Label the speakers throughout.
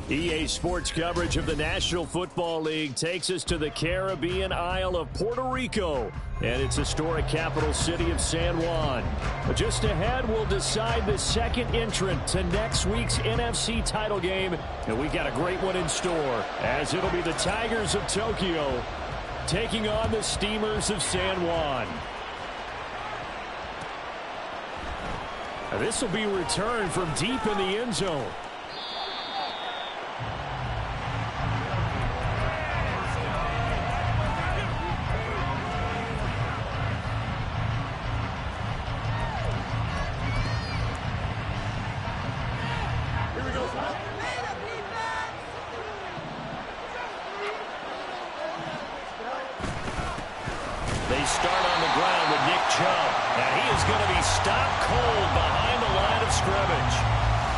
Speaker 1: EA Sports coverage of the National Football League takes us to the Caribbean Isle of Puerto Rico and its historic capital city of San Juan. But just ahead, we'll decide the second entrant to next week's NFC title game, and we got a great one in store, as it'll be the Tigers of Tokyo taking on the Steamers of San Juan. This will be returned from deep in the end zone.
Speaker 2: They start on the ground with Nick Chubb, and he is going to be stopped cold behind the line of scrimmage.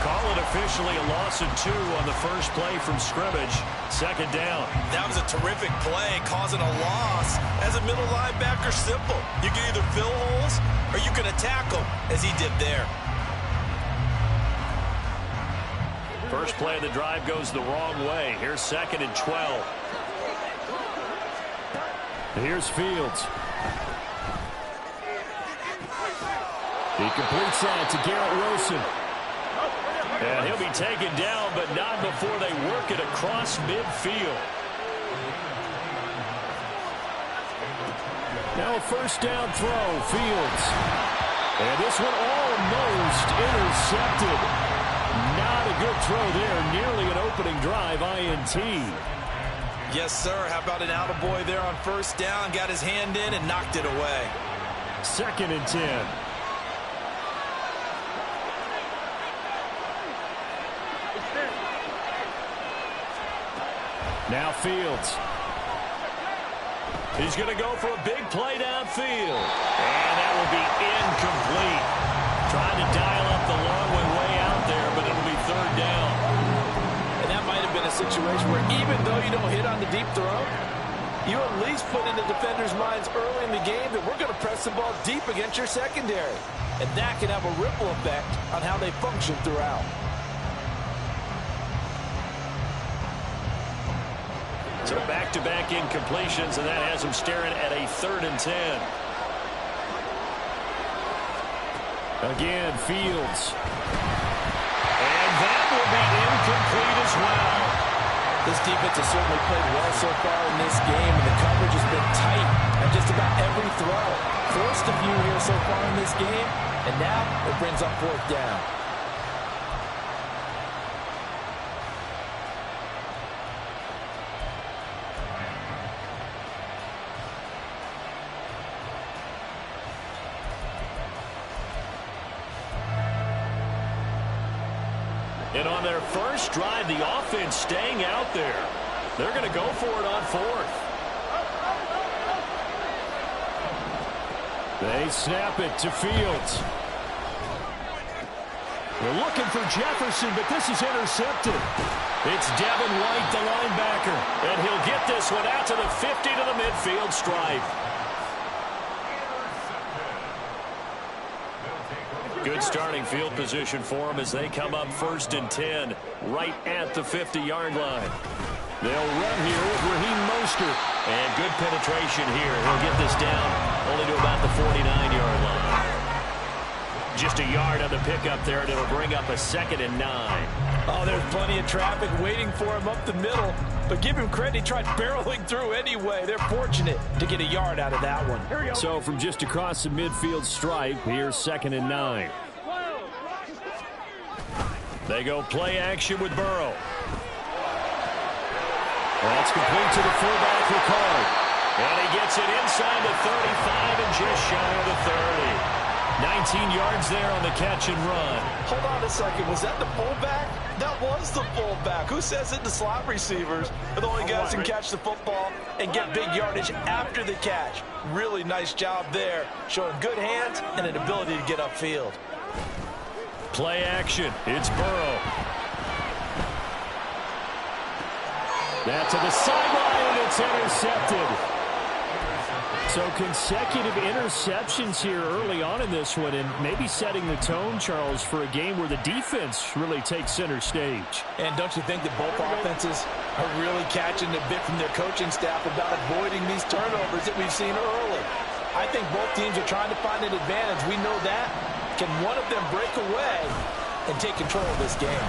Speaker 2: Call it officially a loss of 2 on the first play from scrimmage. Second down.
Speaker 3: That was a terrific play, causing a loss. As a middle linebacker, simple. You can either fill holes or you can attack them, as he did there.
Speaker 2: First play of the drive goes the wrong way. Here's 2nd and 12.
Speaker 1: Here's Fields. He completes that to Garrett Wilson.
Speaker 2: And he'll be taken down, but not before they work it across midfield.
Speaker 1: Now a first down throw, Fields. And this one almost intercepted. Not a good throw there. Nearly an opening drive, INT.
Speaker 3: Yes, sir. How about an attaboy there on first down? Got his hand in and knocked it away.
Speaker 1: 2nd and 10. Now Fields.
Speaker 2: He's going to go for a big play downfield. And that will be incomplete. Trying to dial up the long way out there, but it'll be 3rd down.
Speaker 4: And that might have been a situation where even though you don't hit on the deep throw, you at least put in the defenders' minds early in the game that we're going to press the ball deep against your secondary. And that can have a ripple effect on how they function throughout.
Speaker 2: So back-to-back incompletions, and that has them staring at a 3rd and 10.
Speaker 1: Again, Fields.
Speaker 2: And that will be incomplete as well.
Speaker 4: This defense has certainly played well so far in this game, and the coverage has been tight at just about every throw. Forced a few here so far in this game, and now it brings up 4th down.
Speaker 2: And on their first drive, the offense staying out there. They're going to go for it on 4th.
Speaker 1: They snap it to Fields. They're looking for Jefferson, but this is intercepted.
Speaker 2: It's Devin White, the linebacker. And he'll get this one out to the 50 to the midfield stripe. Good starting field position for them as they come up 1st and 10 right at the 50-yard line.
Speaker 1: They'll run here with Raheem Mostert.
Speaker 2: And good penetration here. He'll get this down only to about the 49-yard line. Just a yard on the pickup there, and it'll bring up a 2nd and 9.
Speaker 4: Oh, there's plenty of traffic waiting for him up the middle. But give him credit, he tried barreling through anyway. They're fortunate to get a yard out of that one.
Speaker 1: So from just across the midfield stripe, here's 2nd and 9.
Speaker 2: They go play action with Burrow.
Speaker 1: That's complete to the fullback, Ricard.
Speaker 2: And he gets it inside the 35 and just shy of the 30. 19 yards there on the catch and run.
Speaker 4: Hold on a second. Was that the fullback? That was the fullback. Who says it? The slot receivers are the only guys who can catch the football and get big yardage after the catch. Really nice job there, showing good hands and an ability to get upfield.
Speaker 1: Play action. It's Burrow. That to the sideline, and it's intercepted. So consecutive interceptions here early on in this one, and maybe setting the tone, Charles, for a game where the defense really takes center stage.
Speaker 4: And don't you think that both offenses are really catching a bit from their coaching staff about avoiding these turnovers that we've seen early? I think both teams are trying to find an advantage. We know that. Can one of them break away and take control of this game?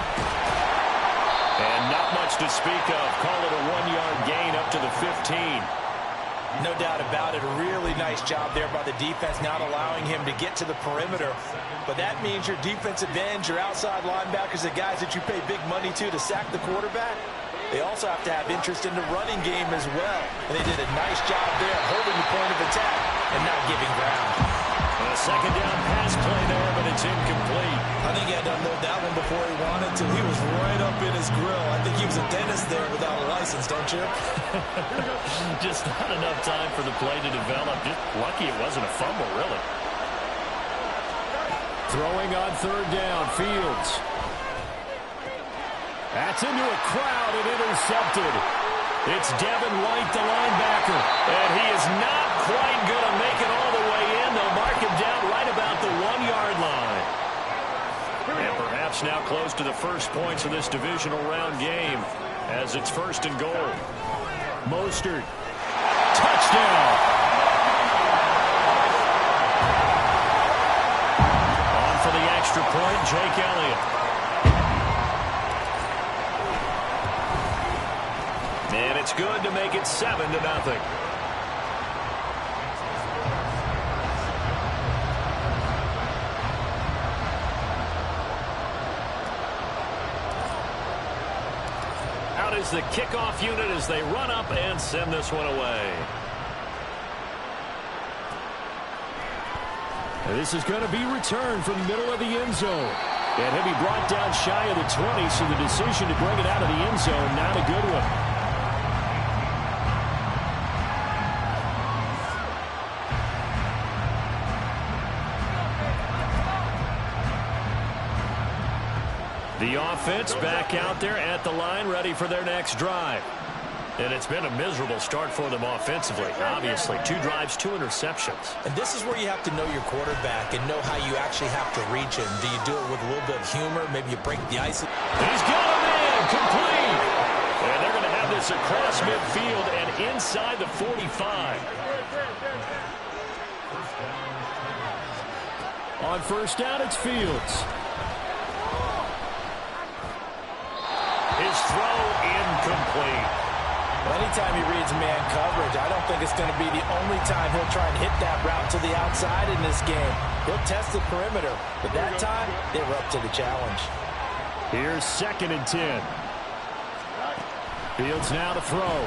Speaker 1: And not much to speak of. Call it a 1-yard gain up to the 15.
Speaker 4: No doubt about it. A really nice job there by the defense, not allowing him to get to the perimeter. But that means your defensive ends, your outside linebackers, the guys that you pay big money to sack the quarterback, they also have to have interest in the running game as well. And they did a nice job there holding the point of attack and not giving ground.
Speaker 1: A second down pass play there, but it's incomplete.
Speaker 4: I think he had to unload that one before he wanted to. He was right up in his grill. I think he was a dentist there without a license, don't you?
Speaker 1: Just not enough time for the play to develop. Just lucky it wasn't a fumble, really. Throwing on third down, Fields. That's into a crowd and intercepted. It's Devin White, the linebacker. And he is not quite going to make it all the way in. They'll mark him down right about the 1-yard line. And perhaps now close to the first points of this divisional round game as it's 1st and goal. Mostert. Touchdown. On for the extra point, Jake Elliott. And it's good to make it 7-0. Out is the kickoff unit as they run up and send this one away. And this is going to be returned from the middle of the end zone. And he'll be brought down shy of the 20, so the decision to bring it out of the end zone, not a good one. The offense back out there at the line, ready for their next drive. And it's been a miserable start for them offensively. Obviously, 2 drives, 2 interceptions.
Speaker 4: And this is where you have to know your quarterback and know how you actually have to reach him. Do you do it with a little bit of humor? Maybe you break the ice.
Speaker 1: He's got him in, complete. And they're going to have this across midfield and inside the 45. On first down, it's Fields. His throw incomplete.
Speaker 4: Well, anytime he reads man coverage, I don't think it's going to be the only time he'll try and hit that route to the outside in this game. He'll test the perimeter, but that time, they were up to the challenge.
Speaker 1: Here's 2nd and 10. Fields now to throw.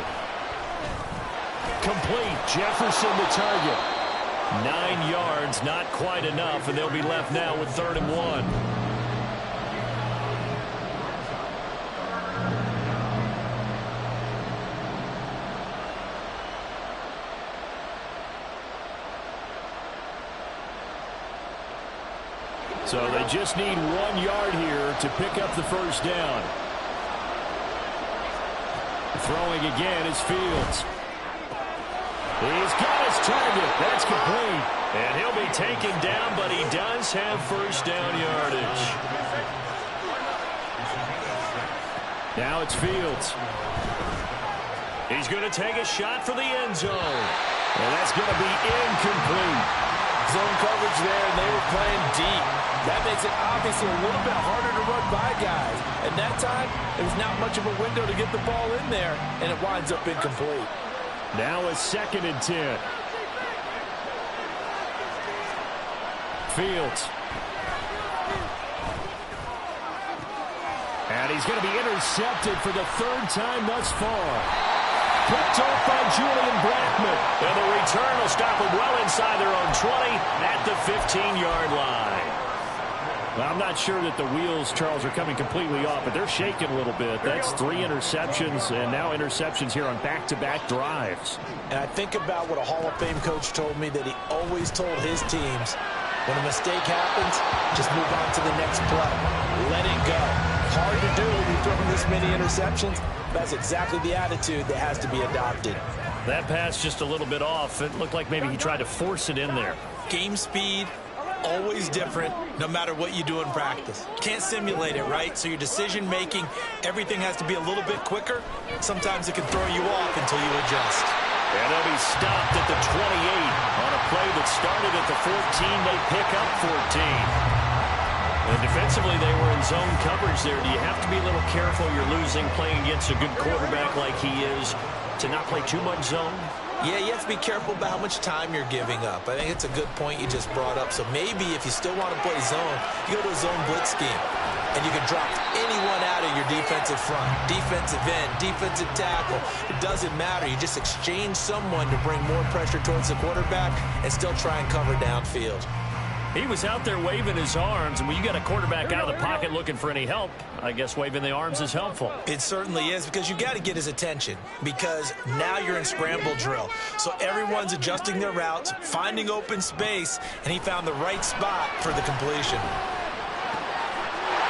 Speaker 1: Complete. Jefferson the target. 9 yards, not quite enough, and they'll be left now with 3rd and 1. So they just need 1 yard here to pick up the first down. Throwing again is Fields. He's got his target. That's complete. And he'll be taken down, but he does have first down yardage. Now it's Fields. He's going to take a shot for the end zone. And that's going to be incomplete.
Speaker 4: Zone coverage there, and they were playing deep. That makes it obviously a little bit harder to run by guys. And that time, there was not much of a window to get the ball in there, and it winds up incomplete.
Speaker 1: Now a 2nd and 10. Fields. And he's going to be intercepted for the 3rd time thus far. Picked off by Julian Blackmon. And the return will stop them well inside their own 20 at the 15-yard line. I'm not sure that the wheels, Charles, are coming completely off, but they're shaking a little bit. That's 3 interceptions, and now interceptions here on back-to-back drives.
Speaker 4: And I think about what a Hall of Fame coach told me, that he always told his teams, when a mistake happens, just move on to the next play. Let it go. Hard to do when you're throwing this many interceptions. That's exactly the attitude that has to be adopted.
Speaker 1: That pass just a little bit off. It looked like maybe he tried to force it in there.
Speaker 3: Game speed, always different, no matter what you do in practice. Can't simulate it, right? So your decision-making, everything has to be a little bit quicker. Sometimes it can throw you off until you adjust.
Speaker 1: And they'll be stopped at the 28 on a play that started at the 14. They pick up 14. And defensively, they were in zone coverage there. Do you have to be a little careful? You're losing, playing against a good quarterback like he is, to not play too much zone?
Speaker 4: Yeah, you have to be careful about how much time you're giving up. I think it's a good point you just brought up. So maybe if you still want to play zone, you go to a zone blitz scheme. And you can drop anyone out of your defensive front. Defensive end, defensive tackle. It doesn't matter. You just exchange someone to bring more pressure towards the quarterback and still try and cover downfield.
Speaker 1: He was out there waving his arms, and when you got a quarterback out of the pocket looking for any help, I guess waving the arms is helpful.
Speaker 3: It certainly is, because you got to get his attention, because now you're in scramble drill. So everyone's adjusting their routes, finding open space, and he found the right spot for the completion.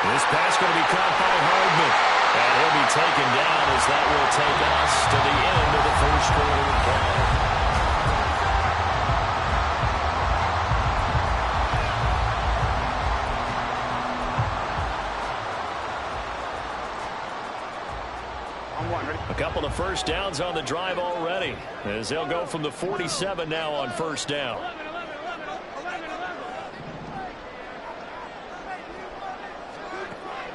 Speaker 1: This pass going to be caught by Hardman, and he'll be taken down as that will take us to the end of the first quarter of play. A couple of first downs on the drive already, as they'll go from the 47 now on first down.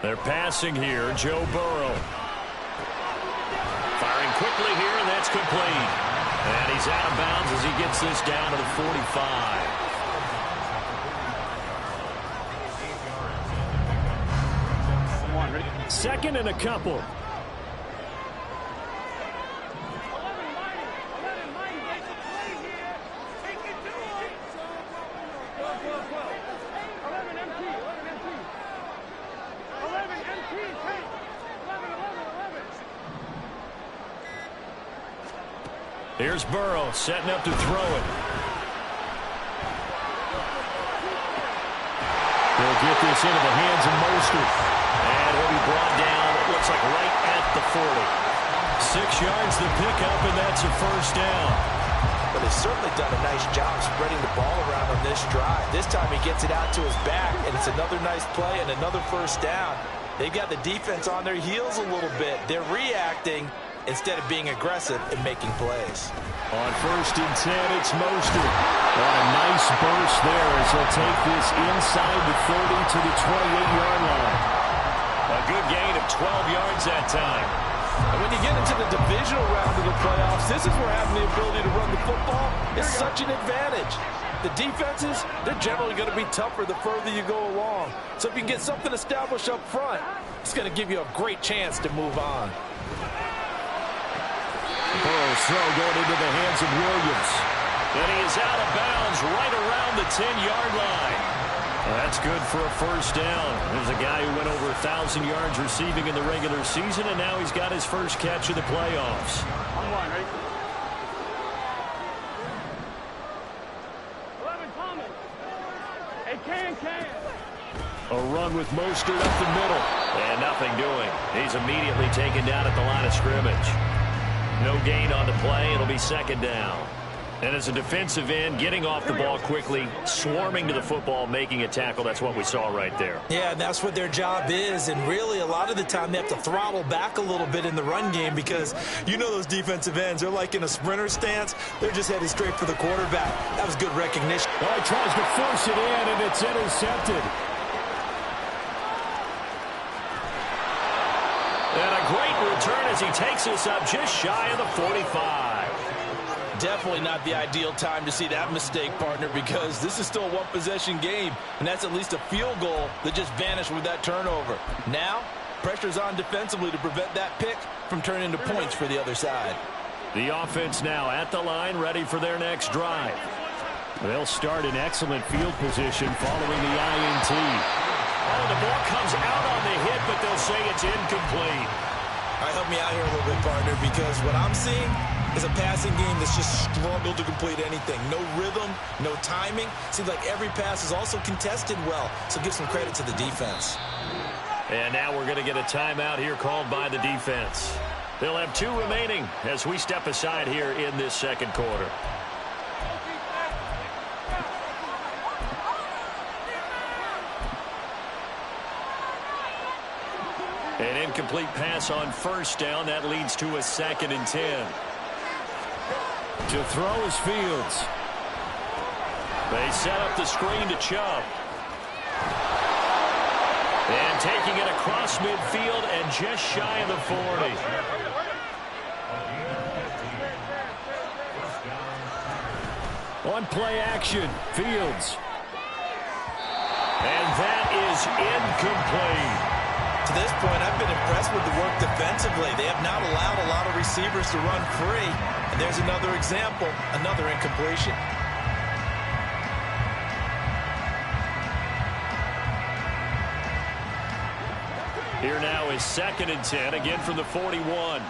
Speaker 1: They're passing here. Joe Burrow. Firing quickly here, and that's complete. And he's out of bounds as he gets this down to the 45. Second and a couple. Here's Burrow setting up to throw it. They'll get this into the hands of Mostert. And he'll be brought down, it looks like right at the 40. 6 yards the pickup, and that's a first down.
Speaker 4: But they've certainly done a nice job spreading the ball around on this drive. This time he gets it out to his back, and it's another nice play and another first down. They've got the defense on their heels a little bit. They're reacting instead of being aggressive and making plays.
Speaker 1: On 1st and 10, it's Mostert. On a nice burst there as he'll take this inside the 30 to the 28-yard line. A good gain of 12 yards that time.
Speaker 4: And when you get into the divisional round of the playoffs, this is where having the ability to run the football is such an advantage. The defenses, they're generally going to be tougher the further you go along. So if you can get something established up front, it's going to give you a great chance to move on.
Speaker 1: Burrow's throw going into the hands of Williams. And he is out of bounds right around the 10-yard line. That's good for a first down. There's a guy who went over 1,000 yards receiving in the regular season, and now he's got his first catch of the playoffs.
Speaker 5: On one, right? 11 Thomas. Hey, Can.
Speaker 1: A run with Mostert up the middle. And nothing doing. He's immediately taken down at the line of scrimmage. No gain on the play. It'll be second down. And as a defensive end, getting off the ball quickly, swarming to the football, making a tackle, that's what we saw right there.
Speaker 3: Yeah, and that's what their job is. And really, a lot of the time, they have to throttle back a little bit in the run game because you know those defensive ends, they're like in a sprinter stance. They're just headed straight for the quarterback. That was good recognition.
Speaker 1: Oh, he tries to force it in, and it's intercepted. And a great return as he takes us up just shy of the 45.
Speaker 4: Definitely not the ideal time to see that mistake, partner, because this is still a one-possession game, and that's at least a field goal that just vanished with that turnover. Now, pressure's on defensively to prevent that pick from turning into points for the other side.
Speaker 1: The offense now at the line, ready for their next drive. They'll start in excellent field position following the INT.
Speaker 2: Oh, the ball comes out on the hit, but they'll say it's incomplete.
Speaker 3: All right, help me out here a little bit, partner, because what I'm seeing is a passing game that's just struggled to complete anything. No rhythm, no timing. Seems like every pass is also contested well, so give some credit to the defense.
Speaker 2: And now we're going to get a timeout here called by the defense. They'll have 2 remaining as we step aside here in this second quarter. An incomplete pass on first down. That leads to a 2nd and 10.
Speaker 1: To throw is Fields.
Speaker 2: They set up the screen to Chubb. And taking it across midfield and just shy of the 40.
Speaker 1: On play action, Fields.
Speaker 2: And that is incomplete.
Speaker 3: To this point, I've been impressed with the work defensively. They have not allowed a lot of receivers to run free. And there's another example, another incompletion.
Speaker 2: Here now is 2nd and 10, again from the 41.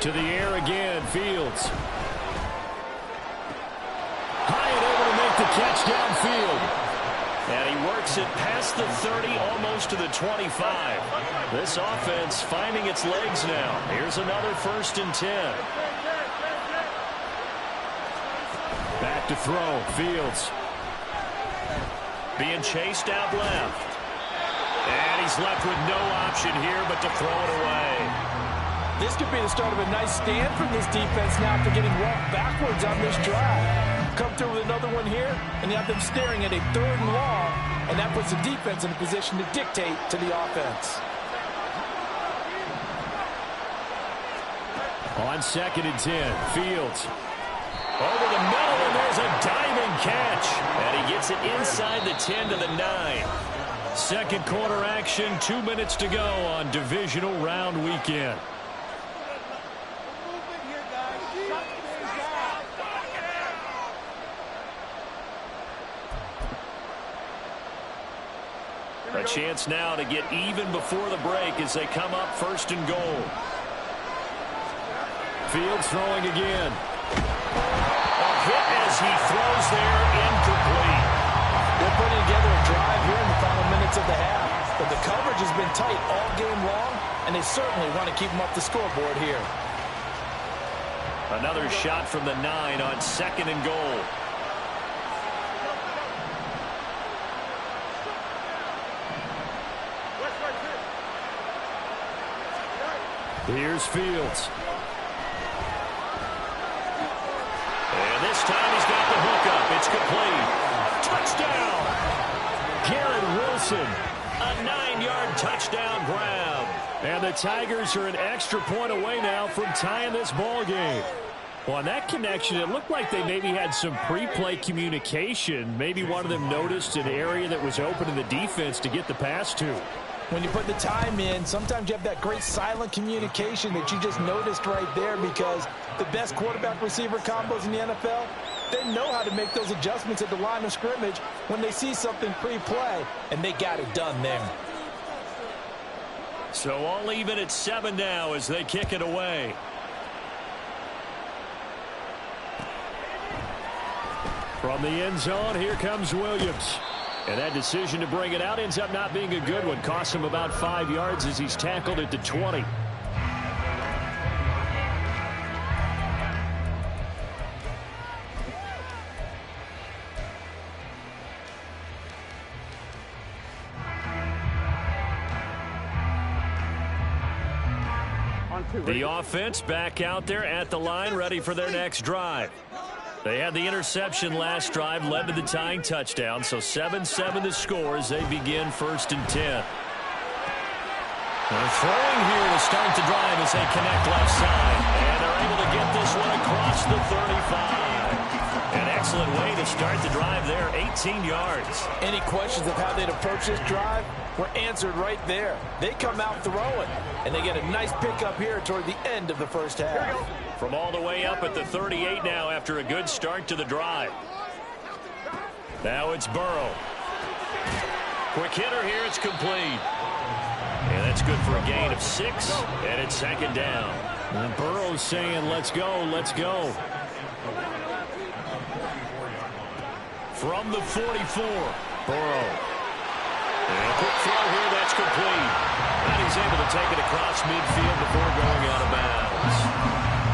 Speaker 1: To the air again, Fields. Hyatt able to make the catch downfield.
Speaker 2: And he works it past the 30, almost to the 25. This offense finding its legs now. Here's another 1st and 10.
Speaker 1: Back to throw, Fields.
Speaker 2: Being chased out left. And he's left with no option here but to throw it away.
Speaker 4: This could be the start of a nice stand from this defense now after getting walked backwards on this drive. Come through with another one here, and you have them staring at a 3rd and long, and that puts the defense in a position to dictate to the offense.
Speaker 1: On 2nd and 10, Fields.
Speaker 2: Over the middle, and there's a diving catch. And he gets it inside the 10 to the 9.
Speaker 1: Second quarter action, 2 minutes to go on divisional round weekend.
Speaker 2: A chance now to get even before the break as they come up 1st and goal.
Speaker 1: Fields throwing again.
Speaker 2: A hit as he throws there, incomplete.
Speaker 4: They're putting together a drive here in the final minutes of the half. But the coverage has been tight all game long, and they certainly want to keep them up the scoreboard here.
Speaker 2: Another shot from the 9 on 2nd and goal.
Speaker 1: Here's Fields.
Speaker 2: And this time he's got the hookup. It's complete. Touchdown!
Speaker 1: Garrett Wilson.
Speaker 2: A 9-yard touchdown grab.
Speaker 1: And the Tigers are an extra point away now from tying this ball game. Well, on that connection, it looked like they maybe had some pre-play communication. Maybe one of them noticed an area that was open in the defense to get the pass to.
Speaker 4: When you put the time in, sometimes you have that great silent communication that you just noticed right there, because the best quarterback-receiver combos in the NFL, they know how to make those adjustments at the line of scrimmage when they see something pre-play, and they got it done there.
Speaker 2: So all even at 7 now as they kick it away.
Speaker 1: From the end zone, here comes Williams. And that decision to bring it out ends up not being a good one. Cost him about 5 yards as he's tackled at the 20.
Speaker 2: The offense back out there at the line, ready for their next drive. They had the interception last drive, led to the tying touchdown, so 7-7 the score as they begin 1st and 10. They're throwing here to start the drive as they connect left side, and they're able to get this one across the 35. An excellent way to start the drive there, 18 yards.
Speaker 4: Any questions of how they'd approach this drive were answered right there. They come out throwing, and they get a nice pickup here toward the end of the first half.
Speaker 2: From all the way up at the 38 now after a good start to the drive. Now it's Burrow. Quick hitter here, it's complete. And that's good for a gain of 6, and it's second down.
Speaker 1: And Burrow's saying, let's go, let's go.
Speaker 2: From the 44, Burrow. And a quick throw here, that's complete. And he's able to take it across midfield before going out of bounds.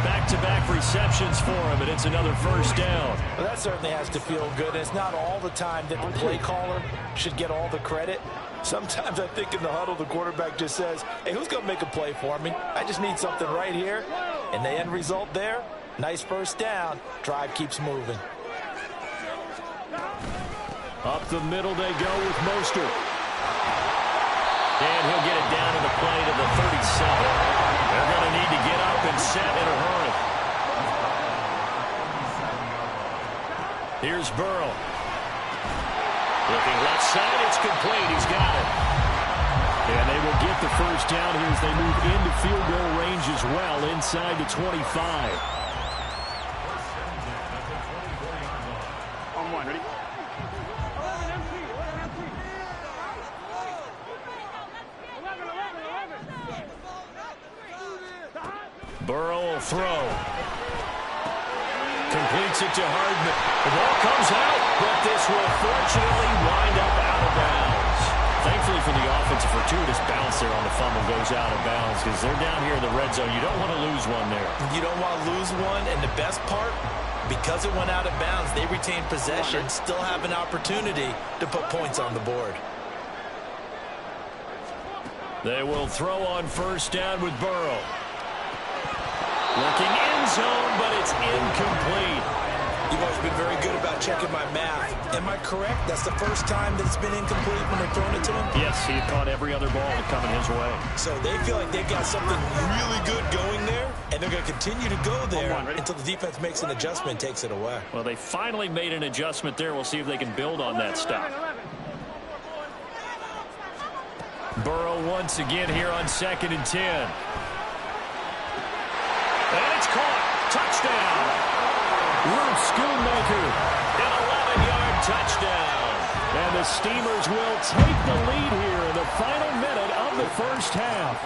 Speaker 2: Back-to-back receptions for him, and it's another first down.
Speaker 4: Well, that certainly has to feel good. It's not all the time that the play caller should get all the credit. Sometimes I think in the huddle, the quarterback just says, hey, who's going to make a play for me? I just need something right here. And the end result there, nice first down. Drive keeps moving.
Speaker 1: Up the middle they go with Mostert.
Speaker 2: And he'll get it down to the play to the 37. They're going to need to get up and set in a hurry. Here's Burrow. Looking left side, it's complete. He's got it.
Speaker 1: And they will get the first down here as they move into field goal range as well, inside the 25.
Speaker 5: On one, ready?
Speaker 2: Burrow will throw. Completes it to Hardman. The ball comes out, but this will fortunately wind up out of bounds. Thankfully for the offense, a fortuitous bounce there on the fumble goes out of bounds because they're down here in the red zone. You don't want to lose one there.
Speaker 4: You don't want to lose one, and the best part, because it went out of bounds, they retain possession, still have an opportunity to put points on the board.
Speaker 2: They will throw on first down with Burrow. Looking end zone, but it's incomplete.
Speaker 4: You've always been very good about checking my math. Am I correct? That's the first time that it's been incomplete when they're throwing it to him?
Speaker 2: Yes, he had caught every other ball coming his way.
Speaker 4: So they feel like they've got something really good going there, and they're going to continue to go there until the defense makes an adjustment and takes it away.
Speaker 2: Well, they finally made an adjustment there. We'll see if they can build on that stuff. Burrow once again here on 2nd and 10. And it's caught. Touchdown.
Speaker 1: Ruth Schoonmaker.
Speaker 2: An 11-yard touchdown.
Speaker 1: And the Steamers will take the lead here in the final minute of the first half.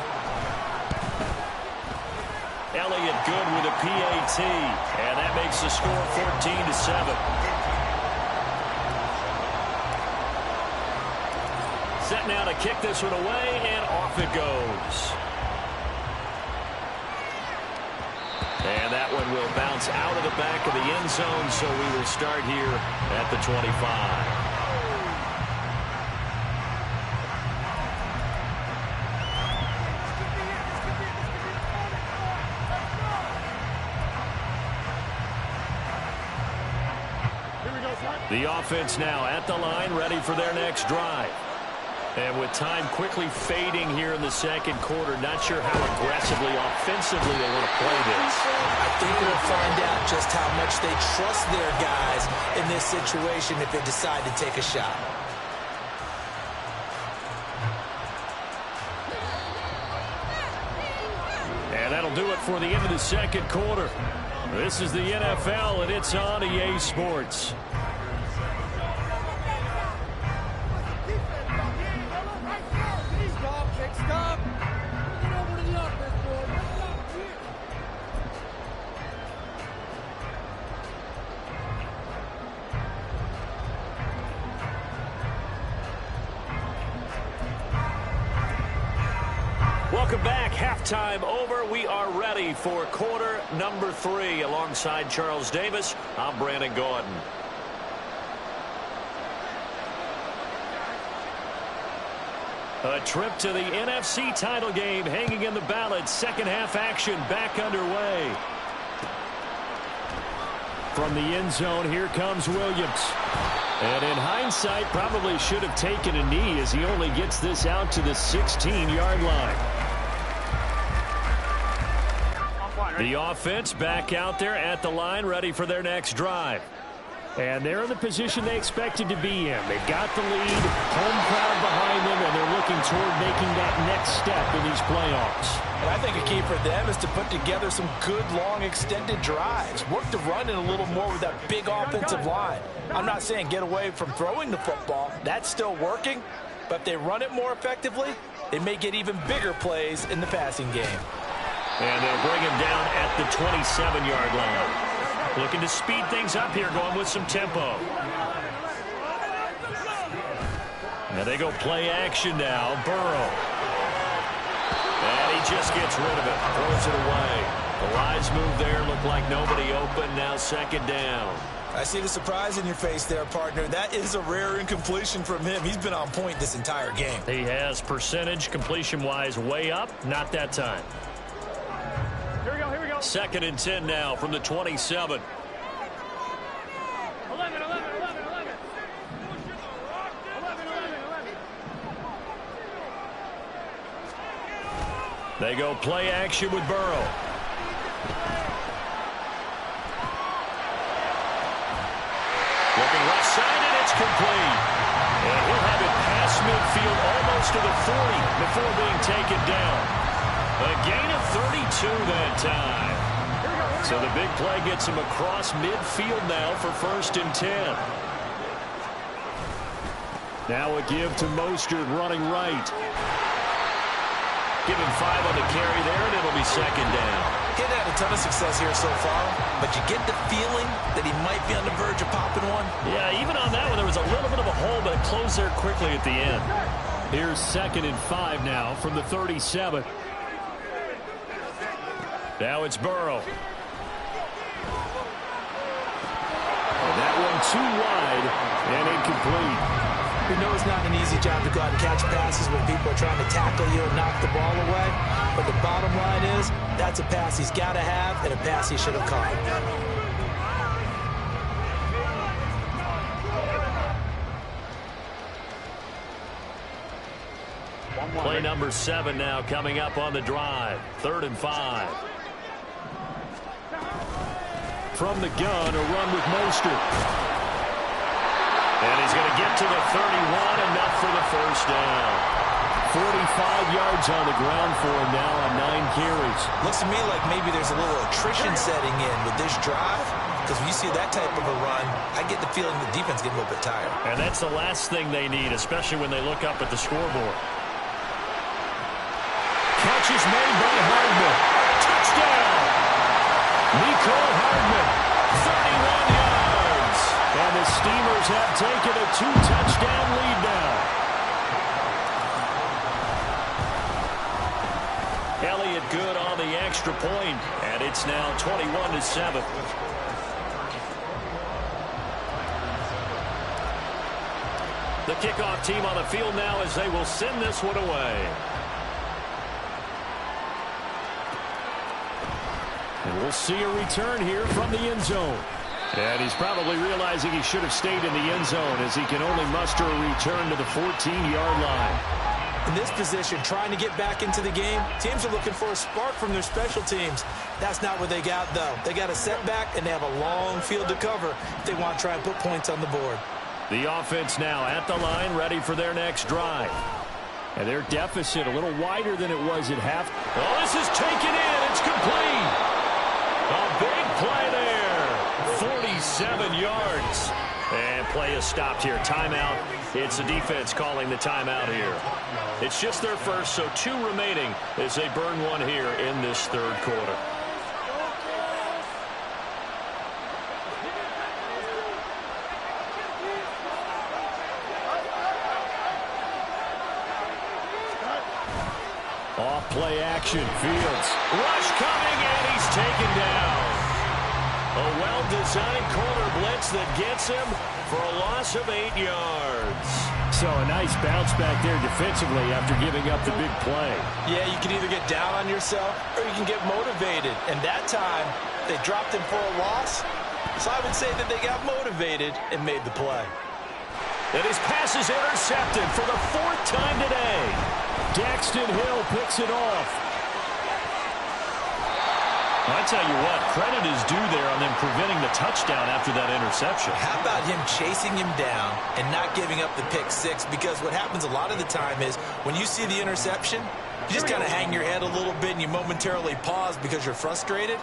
Speaker 2: Elliott good with a PAT. And that makes the score 14-7. Set now to kick this one away, and off it goes. And that one will bounce out of the back of the end zone, so we will start here at the 25. The offense now at the line, ready for their next drive. And with time quickly fading here in the second quarter, not sure how aggressively, offensively they want to play this.
Speaker 4: I think we'll find out just how much they trust their guys in this situation if they decide to take a shot.
Speaker 1: And that'll do it for the end of the second quarter. This is the NFL, and it's on EA Sports.
Speaker 2: Welcome back. Halftime over. We are ready for quarter number 3. Alongside Charles Davis, I'm Brandon Gaudin. A trip to the NFC title game hanging in the balance. Second half action back underway.
Speaker 1: From the end zone, here comes Williams. And in hindsight, probably should have taken a knee as he only gets this out to the 16-yard line. The offense back out there at the line, ready for their next drive. And they're in the position they expected to be in. They've got the lead, home crowd behind them, and they're looking toward making that next step in these playoffs.
Speaker 4: And I think a key for them is to put together some good, long, extended drives. Work the run in a little more with that big offensive line. I'm not saying get away from throwing the football. That's still working. But if they run it more effectively, they may get even bigger plays in the passing game.
Speaker 2: And they'll bring him down at the 27-yard line. Looking to speed things up here, going with some tempo. Now they go play action now. Burrow. And he just gets rid of it. Throws it away. The lines move there. Look like nobody open. Now second down.
Speaker 3: I see the surprise in your face there, partner. That is a rare incompletion from him. He's been on point this entire game.
Speaker 2: He has percentage completion-wise way up. Not that time.
Speaker 5: Here we go, here we go.
Speaker 2: Second and 10 now from the 27.
Speaker 5: 11.
Speaker 2: They go play action with Burrow. Looking left side, and it's complete. And he'll have it past midfield almost to the 40 before being taken down. A gain of 32 that time. So the big play gets him across midfield now for first and 10.
Speaker 1: Now a give to Mostert running right.
Speaker 2: Give him 5 on the carry there, and it'll be second down.
Speaker 3: He's had a ton of success here so far, but you get the feeling that he might be on the verge of popping one.
Speaker 2: Yeah, even on that one, there was a little bit of a hole, but it closed there quickly at the end.
Speaker 1: Here's second and 5 now from the 37.
Speaker 2: Now it's Burrow.
Speaker 1: And that one too wide and incomplete.
Speaker 3: We know it's not an easy job to go out and catch passes when people are trying to tackle you and knock the ball away. But the bottom line is, that's a pass he's got to have and a pass he should have caught.
Speaker 2: Play number 7 now coming up on the drive. 3rd and 5.
Speaker 1: From the gun, a run with Mostert.
Speaker 2: And he's going to get to the 31, enough for the first down.
Speaker 1: 45 yards on the ground for him now on 9 carries.
Speaker 3: Looks to me like maybe there's a little attrition setting in with this drive, because when you see that type of a run, I get the feeling the defense getting a little bit tired.
Speaker 2: And that's the last thing they need, especially when they look up at the scoreboard.
Speaker 1: Catch is made by Hardman. Touchdown! Mecole Hardman, 31 yards. And the Steelers have taken a 2-touchdown lead now.
Speaker 2: Elliott good on the extra point, and it's now 21-7. The kickoff team on the field now as they will send this one away.
Speaker 1: And we'll see a return here from the end zone. And he's probably realizing he should have stayed in the end zone as he can only muster a return to the 14-yard line.
Speaker 3: In this position, trying to get back into the game, teams are looking for a spark from their special teams. That's not what they got, though. They got a setback, and they have a long field to cover if they want to try and put points on the board.
Speaker 1: The offense now at the line, ready for their next drive. And their deficit a little wider than it was at half.
Speaker 2: Oh, this is taken in. It's complete. A big play there. 47 yards. And play is stopped here. Timeout. It's the defense calling the timeout here. It's just their first, so 2 remaining as they burn one here in this third quarter.
Speaker 1: Off play action. Fields.
Speaker 2: Rush coming, and he's taken down. A well-designed corner blitz that gets him for a loss of 8 yards.
Speaker 1: So a nice bounce back there defensively after giving up the big play.
Speaker 3: Yeah, you can either get down on yourself or you can get motivated. And that time, they dropped him for a loss. So I would say that they got motivated and made the play.
Speaker 2: And his pass is intercepted for the 4th time today.
Speaker 1: Daxton Hill picks it off.
Speaker 2: I tell you what, credit is due there on them preventing the touchdown after that interception.
Speaker 3: How about him chasing him down and not giving up the pick six? Because what happens a lot of the time is when you see the interception, you just kind of hang your head a little bit and you momentarily pause because you're frustrated.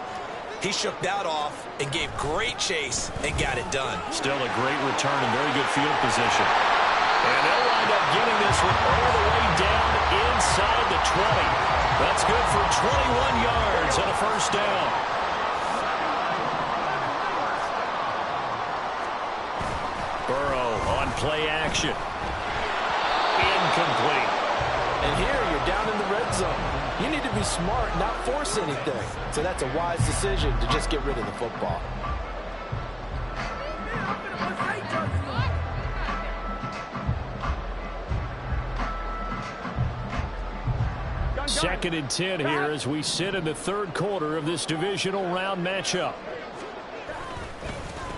Speaker 3: He shook that off and gave great chase and got it done.
Speaker 2: Still a great return and very good field position.
Speaker 1: And they'll wind up getting this one all the way down inside the 20. That's good for 21 yards and a first down. Burrow on play action. Incomplete.
Speaker 4: And here you're down in the red zone. You need to be smart, not force anything. So that's a wise decision to just get rid of the football.
Speaker 1: Second and 10 here as we sit in the third quarter of this divisional round matchup.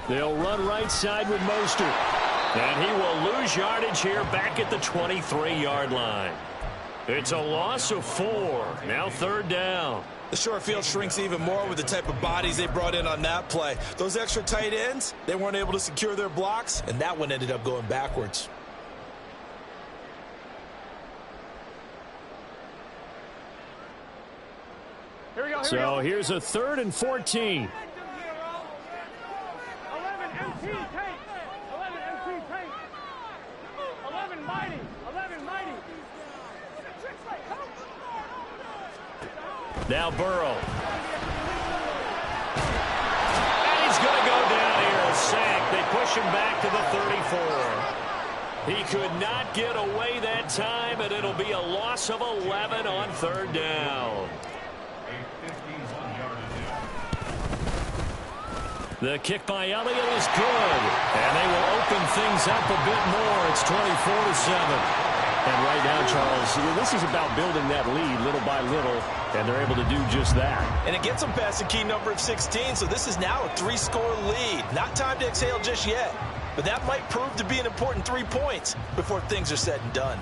Speaker 1: They'll run right side with Mostert. And he will lose yardage here back at the 23-yard line. It's a loss of 4. Now third down.
Speaker 3: The short field shrinks even more with the type of bodies they brought in on that play. Those extra tight ends, they weren't able to secure their blocks, and that one ended up going backwards.
Speaker 1: So here's a 3rd and 14.
Speaker 5: 11 MT tank. 11 MT tank. 11 mighty. 11 mighty.
Speaker 1: Now Burrow. And he's going to go down here. A sack. They push him back to the 34. He could not get away that time, and it'll be a loss of 11 on third down. The kick by Elliott is good. And they will open things up a bit more. It's 24-7. And right now, Charles, this is about building that lead little by little, and they're able to do just that.
Speaker 3: And it gets them past the key number of 16, so this is now a 3-score lead. Not time to exhale just yet, but that might prove to be an important 3 points before things are said and done.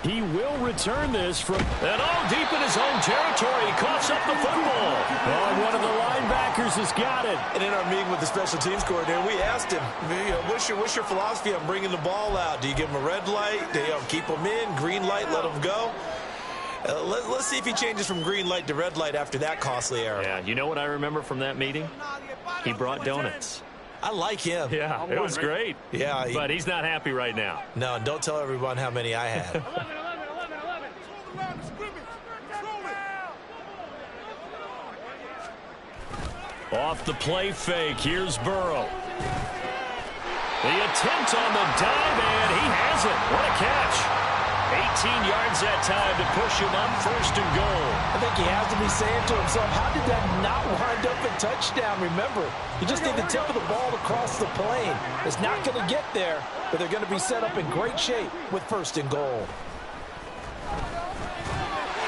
Speaker 1: He will return this from and all deep in his own territory. He coughs up the football. Oh, one of the linebackers has got it.
Speaker 3: And in our meeting with the special teams coordinator, we asked him, what's your philosophy on bringing the ball out? Do you give him a red light? Do you keep him in? Green light, let him go? Let's see if he changes from green light to red light after that costly error.
Speaker 1: Yeah, you know what I remember from that meeting? He brought donuts.
Speaker 3: I like him.
Speaker 1: Yeah, it was great.
Speaker 3: Yeah,
Speaker 1: but he's not happy right now.
Speaker 3: No, and don't tell everyone how many I had.
Speaker 5: 11, 11, 11, 11.
Speaker 1: Off the play fake, here's Burrow. The attempt on the dive, and he has it. What a catch. 18 yards that time to push him up, 1st and goal.
Speaker 4: I think he has to be saying to himself, how did that not wind up a touchdown? Remember, you just need the tip of the ball across the plane. It's not going to get there, but they're going to be set up in great shape with 1st and goal.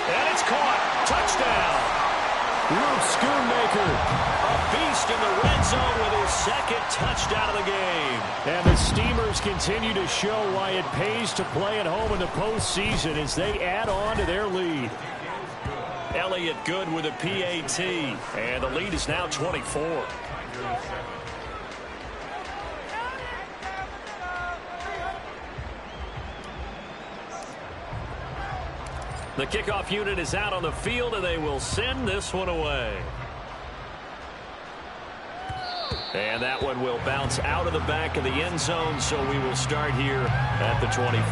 Speaker 1: And it's caught. Touchdown. Luke Schoonmaker, a beast in the red zone with his 2nd touchdown of the game. And the Steamers continue to show why it pays to play at home in the postseason as they add on to their lead. Elliott good with a PAT, and the lead is now 24. The kickoff unit is out on the field, and they will send this one away. And that one will bounce out of the back of the end zone, so we will start here at the 25.